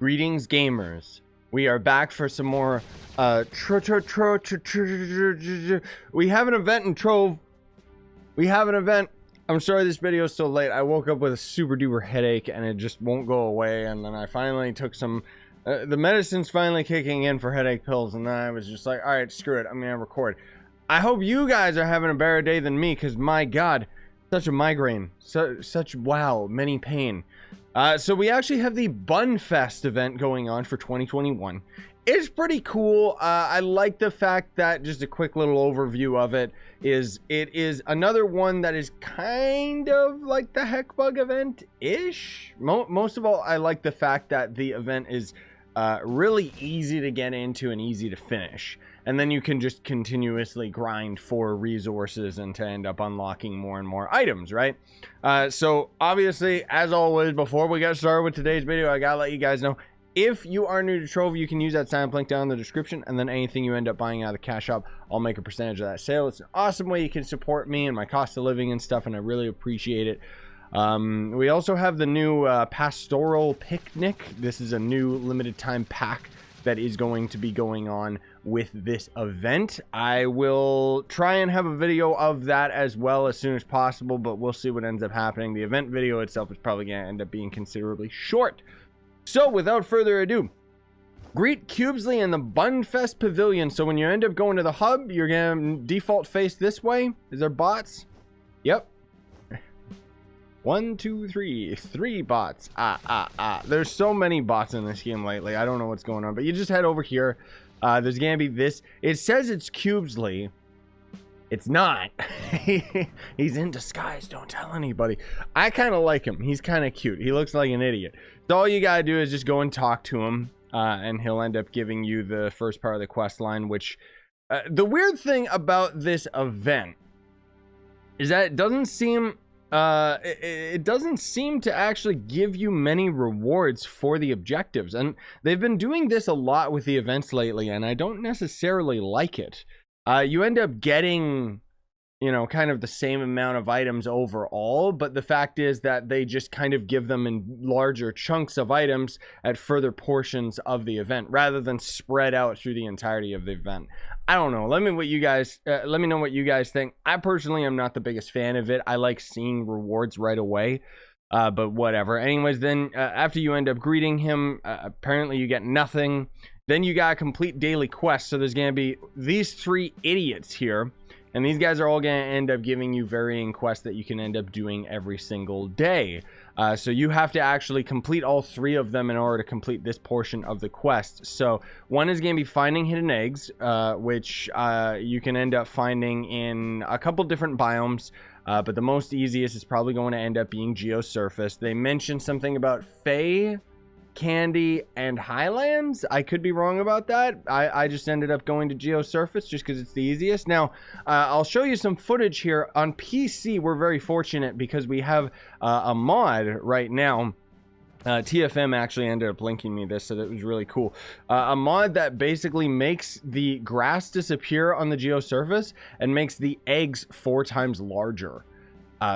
Greetings, gamers. We are back for some more, we have an event in Trove. We have an event. I'm sorry this video is so late. I woke up with a super duper headache and it just won't go away. And then I finally took some, the medicine's finally kicking in for headache pills. And then I was just like, all right, screw it. I'm gonna record. I hope you guys are having a better day than me, because my God, such a migraine, such wow, many pain. So we actually have the Bunfest event going on for 2021. It's pretty cool. I like the fact that, just a quick little overview of it is another one that is kind of like the Heckbug event-ish. Most of all, I like the fact that the event is really easy to get into and easy to finish. And then you can just continuously grind for resources and to end up unlocking more and more items, right? So obviously, as always, before we get started with today's video, I gotta let you guys know, if you are new to Trove, you can use that sign up link down in the description, and then anything you end up buying out of the cash shop, I'll make a percentage of that sale. It's an awesome way you can support me and my cost of living and stuff, and I really appreciate it. We also have the new Pastoral Picnic. This is a new limited time pack that is going to be going on with this event. I will try and have a video of that as well as soon as possible, but we'll see what ends up happening. The event video itself is probably going to end up being considerably short. So without further ado, greet Cubesley in the Bunfest Pavilion. So when you end up going to the hub, you're going to default face this way. Is there bots? Yep. 1, 2, 3. 3 bots. There's so many bots in this game lately. I don't know what's going on, but you just head over here. There's gonna be this. It says it's Cubesley. It's not. He's in disguise. Don't tell anybody. I kind of like him. He's kind of cute. He looks like an idiot. So all you gotta do is just go and talk to him, and he'll end up giving you the first part of the quest line. Which, the weird thing about this event is that it doesn't seem. It doesn't seem to actually give you many rewards for the objectives, and they've been doing this a lot with the events lately, and I don't necessarily like it. You end up getting, you know, kind of the same amount of items overall, but the fact is that they just kind of give them in larger chunks of items at further portions of the event rather than spread out through the entirety of the event. I don't know. Let me know what you guys think. I personally am not the biggest fan of it. I like seeing rewards right away, but whatever. Anyways, then after you end up greeting him, apparently you get nothing. Then you got a complete daily quest. So there's gonna be these 3 idiots here, and these guys are all gonna end up giving you varying quests that you can end up doing every single day. So you have to actually complete all 3 of them in order to complete this portion of the quest. So one is going to be finding hidden eggs, which you can end up finding in a couple different biomes. But the most easiest is probably going to end up being Geosurface. They mentioned something about Fae, Candy, and Highlands. I could be wrong about that. I just ended up going to Geosurface just because it's the easiest. Now, I'll show you some footage here. On PC, we're very fortunate because we have a mod right now. TFM actually ended up linking me this, so that was really cool. A mod that basically makes the grass disappear on the Geosurface and makes the eggs 4 times larger.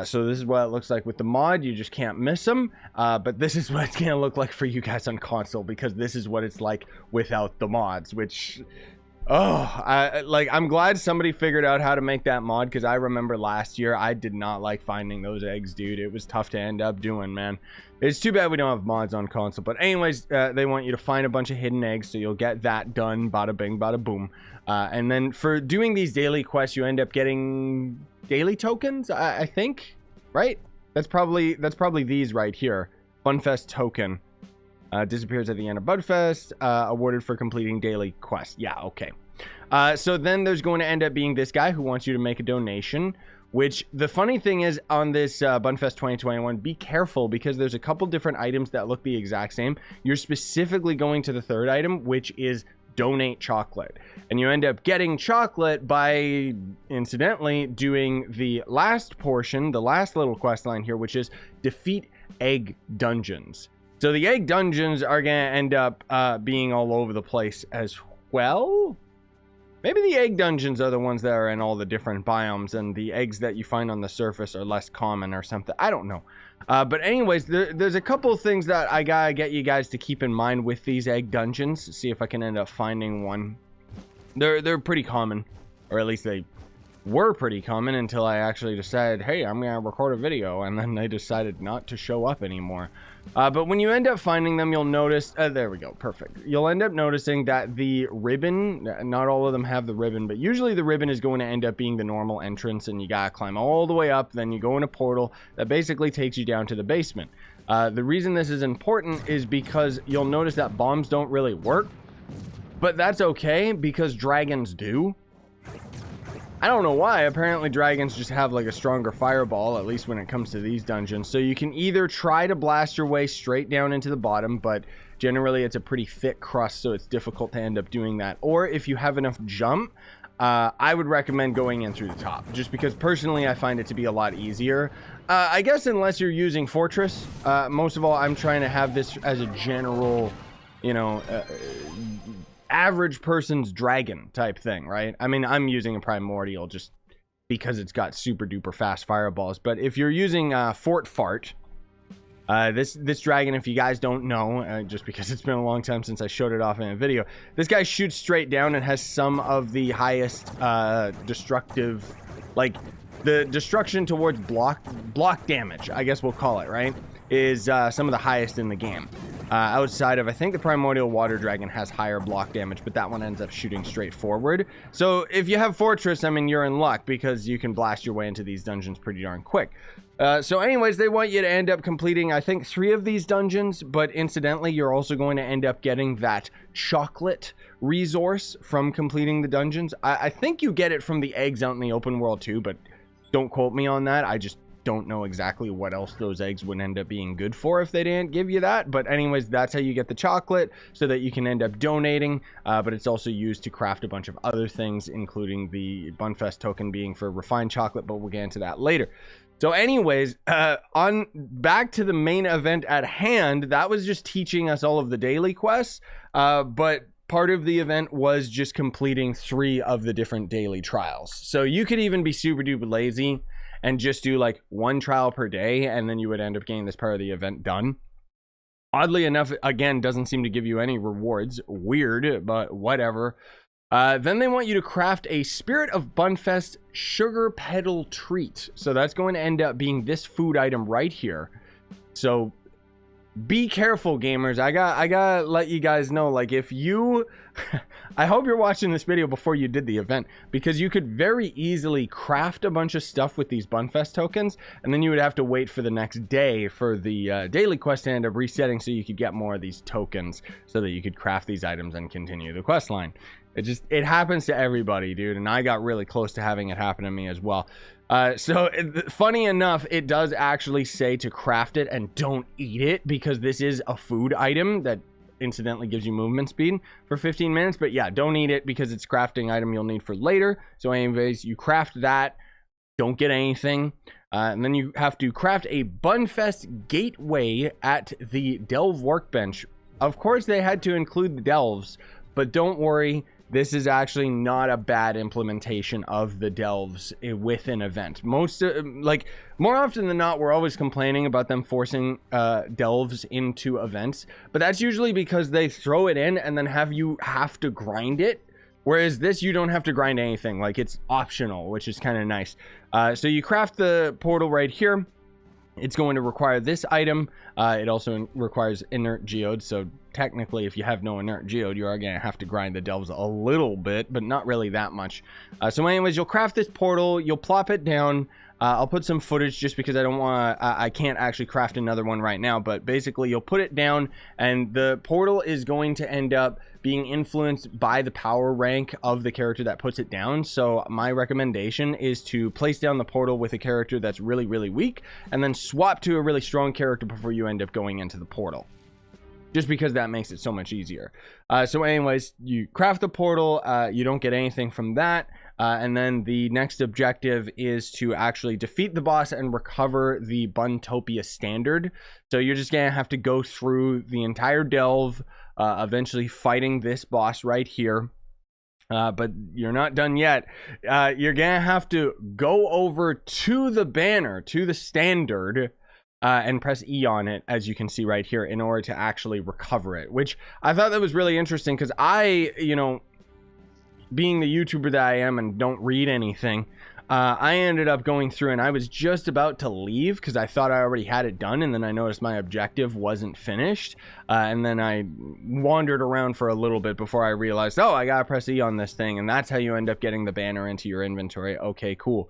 So this is what it looks like with the mod. You just can't miss them. But this is what it's going to look like for you guys on console, because this is what it's like without the mods, which... Oh, I'm glad somebody figured out how to make that mod, because I remember last year I did not like finding those eggs, dude. It was tough to end up doing, man. It's too bad we don't have mods on console. But anyways, they want you to find a bunch of hidden eggs, so you'll get that done. Bada bing, bada boom. And then for doing these daily quests, you end up getting daily tokens, I think, right? That's probably these right here. Bunfest token. Disappears at the end of Bunfest, awarded for completing daily quests. Yeah, okay. So then there's going to end up being this guy who wants you to make a donation, which the funny thing is on this Bunfest 2021, be careful, because there's a couple different items that look the exact same. You're specifically going to the 3rd item, which is donate chocolate, and you end up getting chocolate by incidentally doing the last portion, the last little quest line here, which is defeat egg dungeons. So the egg dungeons are going to end up being all over the place as well. Maybe the egg dungeons are the ones that are in all the different biomes, and the eggs that you find on the surface are less common or something. I don't know. But anyways, there's a couple of things that I gotta get you guys to keep in mind with these egg dungeons. See if I can end up finding one. They're pretty common, or at least they were pretty common until I actually decided, hey, I'm gonna record a video, and then they decided not to show up anymore. But when you end up finding them, you'll notice, there we go, perfect. You'll end up noticing that the ribbon, not all of them have the ribbon, but usually the ribbon is going to end up being the normal entrance, and you gotta climb all the way up, then you go in a portal that basically takes you down to the basement. The reason this is important is because you'll notice that bombs don't really work, but that's okay because dragons do. I don't know why. Apparently dragons just have like a stronger fireball, at least when it comes to these dungeons. So you can either try to blast your way straight down into the bottom, but generally it's a pretty thick crust, so it's difficult to end up doing that. Or if you have enough jump, I would recommend going in through the top, just because personally I find it to be a lot easier. I guess unless you're using Fortress. Most of all, I'm trying to have this as a general, you know, average person's dragon type thing, right? I mean, I'm using a primordial just because it's got super duper fast fireballs. But if you're using Fort Fart, this dragon, if you guys don't know, just because it's been a long time since I showed it off in a video, this guy shoots straight down and has some of the highest destructive, like the destruction towards block damage, I guess we'll call it, right, is some of the highest in the game. Outside of, I think the Primordial Water Dragon has higher block damage, but that one ends up shooting straight forward. So if you have Fortress, I mean, you're in luck because you can blast your way into these dungeons pretty darn quick. So anyways, they want you to end up completing, I think, 3 of these dungeons, but incidentally, you're also going to end up getting that chocolate resource from completing the dungeons. I think you get it from the eggs out in the open world too, but don't quote me on that. I just don't know exactly what else those eggs would end up being good for if they didn't give you that. But anyways, that's how you get the chocolate, so that you can end up donating. But it's also used to craft a bunch of other things, including the Bunfest token being for refined chocolate, but we'll get into that later. So anyways, on back to the main event at hand. That was just teaching us all of the daily quests, but part of the event was just completing 3 of the different daily trials. So you could even be super duper lazy and just do like 1 trial per day, and then you would end up getting this part of the event done. Oddly enough, again, doesn't seem to give you any rewards. Weird, but whatever. Then they want you to craft a Spirit of Bunfest Sugar Petal Treat. So that's going to end up being this food item right here. So be careful, gamers. I gotta let you guys know, like, if you I hope you're watching this video before you did the event, because you could very easily craft a bunch of stuff with these Bunfest tokens, and then you would have to wait for the next day for the daily quest to end up resetting, so you could get more of these tokens so that you could craft these items and continue the quest line. It happens to everybody, dude, and I got really close to having it happen to me as well. Funny enough, it does actually say to craft it and don't eat it, because this is a food item that incidentally gives you movement speed for 15 minutes. But yeah, don't eat it because it's a crafting item you'll need for later. So anyways, you craft that, don't get anything. And then you have to craft a Bunfest gateway at the Delve workbench. Of course, they had to include the Delves, but don't worry. This is actually not a bad implementation of the Delves with an event. More often than not, we're always complaining about them forcing Delves into events, but that's usually because they throw it in and then have to grind it. Whereas this, you don't have to grind anything. Like, it's optional, which is kind of nice. So you craft the portal right here. It's going to require this item. It also requires inert geode. So technically, if you have no inert geode, you are going to have to grind the Delves a little bit, but not really that much. So anyways, you'll craft this portal. You'll plop it down. I'll put some footage just because I can't actually craft another one right now, but basically you'll put it down and the portal is going to end up being influenced by the power rank of the character that puts it down. So my recommendation is to place down the portal with a character that's really, really weak and then swap to a really strong character before you end up going into the portal. Just because that makes it so much easier. So anyways, you craft the portal, you don't get anything from that. And then the next objective is to actually defeat the boss and recover the Buntopia standard. So you're just gonna have to go through the entire delve, eventually fighting this boss right here. But you're not done yet. You're gonna have to go over to the banner, to the standard, and press E on it, as you can see right here, in order to actually recover it, which I thought that was really interesting because I, you know, being the YouTuber that I am and don't read anything, I ended up going through and I was just about to leave because I thought I already had it done, and then I noticed my objective wasn't finished, and then I wandered around for a little bit before I realized, oh, I gotta press E on this thing, and that's how you end up getting the banner into your inventory. Okay, cool.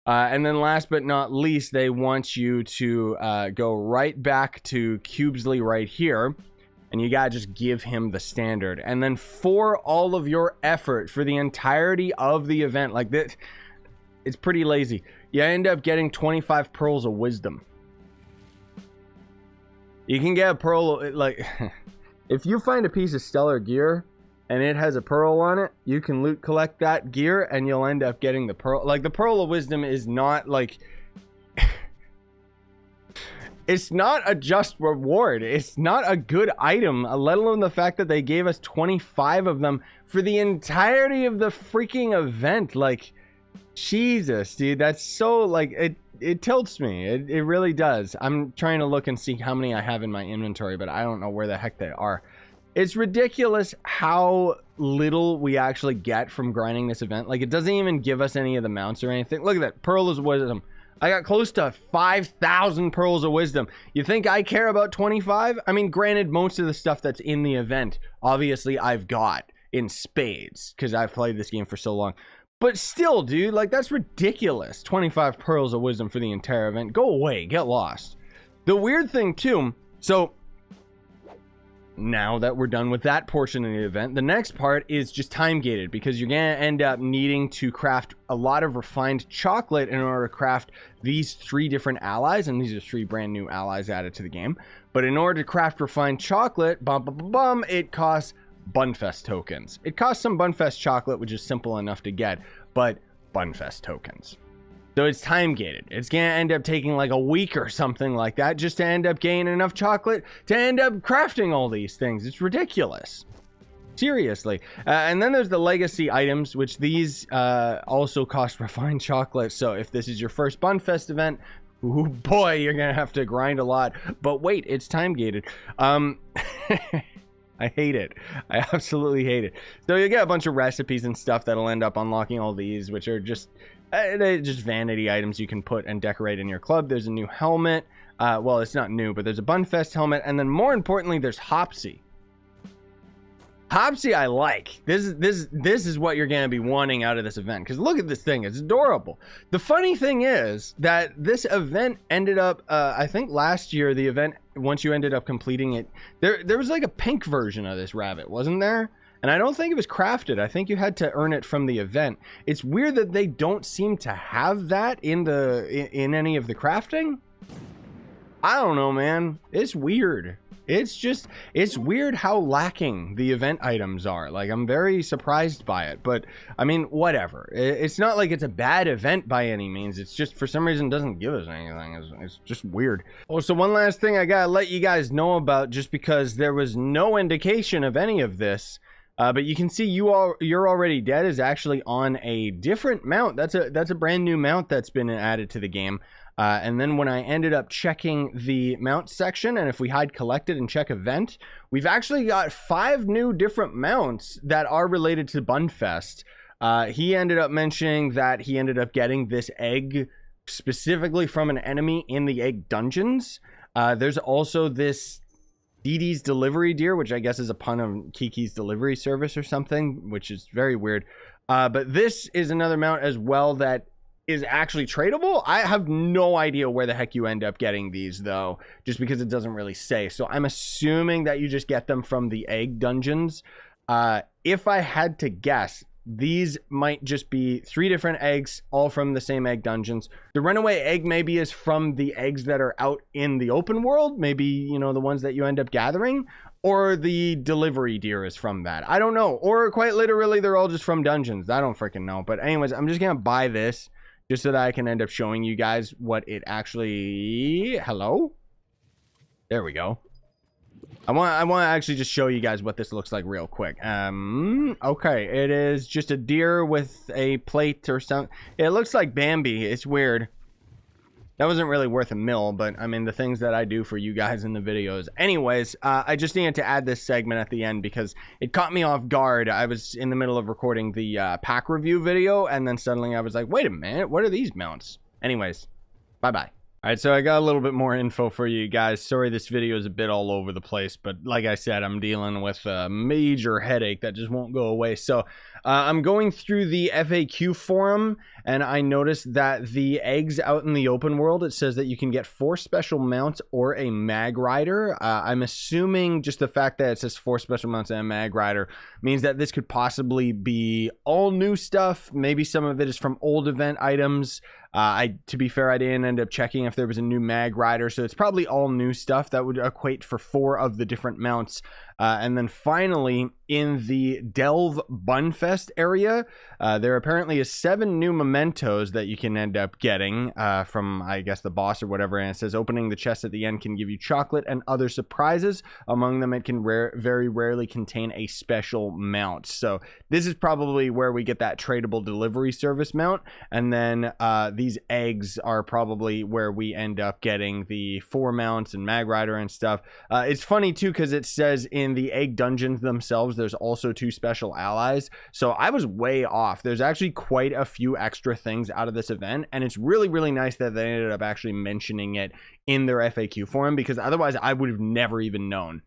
And then last but not least, they want you to go right back to Cubesley right here, and you gotta just give him the standard. And then for all of your effort for the entirety of the event, like this, it's pretty lazy. You end up getting 25 pearls of wisdom. You can get a pearl, like, if you find a piece of stellar gear and it has a pearl on it, you can loot collect that gear and you'll end up getting the pearl. Like, the pearl of wisdom is not like it's not a just reward. It's not a good item, let alone the fact that they gave us 25 of them for the entirety of the freaking event. Like, Jesus, dude, that's so, like, it tilts me. It really does. I'm trying to look and see how many I have in my inventory, but I don't know where the heck they are. It's ridiculous how little we actually get from grinding this event. Like, it doesn't even give us any of the mounts or anything. Look at that, Pearl of Wisdom. I got close to 5,000 Pearls of Wisdom. You think I care about 25? I mean, granted, most of the stuff that's in the event, obviously I've got in spades because I've played this game for so long. But still, dude, like, that's ridiculous. 25 Pearls of Wisdom for the entire event. Go away. Get lost. The weird thing, too, so now that we're done with that portion of the event, the next part is just time gated because you're going to end up needing to craft a lot of refined chocolate in order to craft these 3 different allies, and these are 3 brand new allies added to the game. But in order to craft refined chocolate, it costs Bunfest tokens. It costs some Bunfest chocolate, which is simple enough to get, but Bunfest tokens. So it's time gated. It's gonna end up taking like a week or something like that just to end up gaining enough chocolate to end up crafting all these things. It's ridiculous. Seriously. And then there's the legacy items, which these also cost refined chocolate. So if this is your first Bunfest event, ooh boy, you're gonna have to grind a lot. But wait, it's time gated. I hate it. I absolutely hate it. So you get a bunch of recipes and stuff that'll end up unlocking all these, which are just vanity items you can put and decorate in your club. There's a new helmet. Well, it's not new, but there's a Bunfest helmet, and then more importantly, there's Hopsy. Hopsy, I like. This is what you're gonna be wanting out of this event, because look at this thing. It's adorable. The funny thing is that this event ended up, I think last year, the event, once you ended up completing it, there was like a pink version of this rabbit, wasn't there? And I don't think it was crafted. I think you had to earn it from the event. It's weird that they don't seem to have that in any of the crafting. I don't know, man. It's weird. It's weird how lacking the event items are. Like, I'm very surprised by it, but I mean, whatever. It's not like it's a bad event by any means. It's just, for some reason, doesn't give us anything. It's just weird. Oh, so one last thing I gotta let you guys know about, just because there was no indication of any of this, but you can see You're Already Dead is actually on a different mount. That's a brand new mount that's been added to the game. And then when I ended up checking the mount section, and if we hide collected and check event, we've actually got 5 new different mounts that are related to Bunfest. He ended up mentioning that he ended up getting this egg specifically from an enemy in the egg dungeons. There's also this Dee Dee's Delivery Deer, which I guess is a pun on Kiki's Delivery Service or something, which is very weird. But this is another mount as well that is actually tradable. I have no idea where the heck you end up getting these, though, just because it doesn't really say. So I'm assuming that you just get them from the egg dungeons. If I had to guess, these might just be 3 different eggs, all from the same egg dungeons. The runaway egg maybe is from the eggs that are out in the open world, maybe, you know, the ones that you end up gathering, or the delivery deer is from that. I don't know. Or quite literally, they're all just from dungeons. I don't freaking know. But anyways, I'm just gonna buy this just so that I can end up showing you guys what it actually... Hello? There we go. I want to actually just show you guys what this looks like real quick. Okay, it is just a deer with a plate or something. It looks like Bambi. It's weird. That wasn't really worth a mill, but I mean, the things that I do for you guys in the videos. Anyways, I just needed to add this segment at the end because it caught me off guard. I was in the middle of recording the pack review video, and then suddenly I was like, wait a minute, what are these mounts? Anyways, bye-bye. All right, so I got a little bit more info for you guys. Sorry this video is a bit all over the place, but like I said, I'm dealing with a major headache that just won't go away. So I'm going through the FAQ forum, and I noticed that the eggs out in the open world, it says that you can get 4 special mounts or a mag rider. I'm assuming just the fact that it says 4 special mounts and a mag rider means that this could possibly be all new stuff. Maybe some of it is from old event items. To be fair, I didn't end up checking if there was a new mag rider, so it's probably all new stuff that would equate for 4 of the different mounts. And then finally, in the Delve Bunfest area, there apparently is 7 new mementos that you can end up getting from, I guess, the boss or whatever. And it says opening the chest at the end can give you chocolate and other surprises. Among them, it can very rarely contain a special mount. So this is probably where we get that tradable delivery service mount. And then these eggs are probably where we end up getting the 4 mounts and mag rider and stuff. It's funny too, because it says in the egg dungeons themselves, there's also 2 special allies. So I was way off. There's actually quite a few extra things out of this event, and it's really nice that they ended up actually mentioning it in their FAQ forum, because otherwise I would have never even known.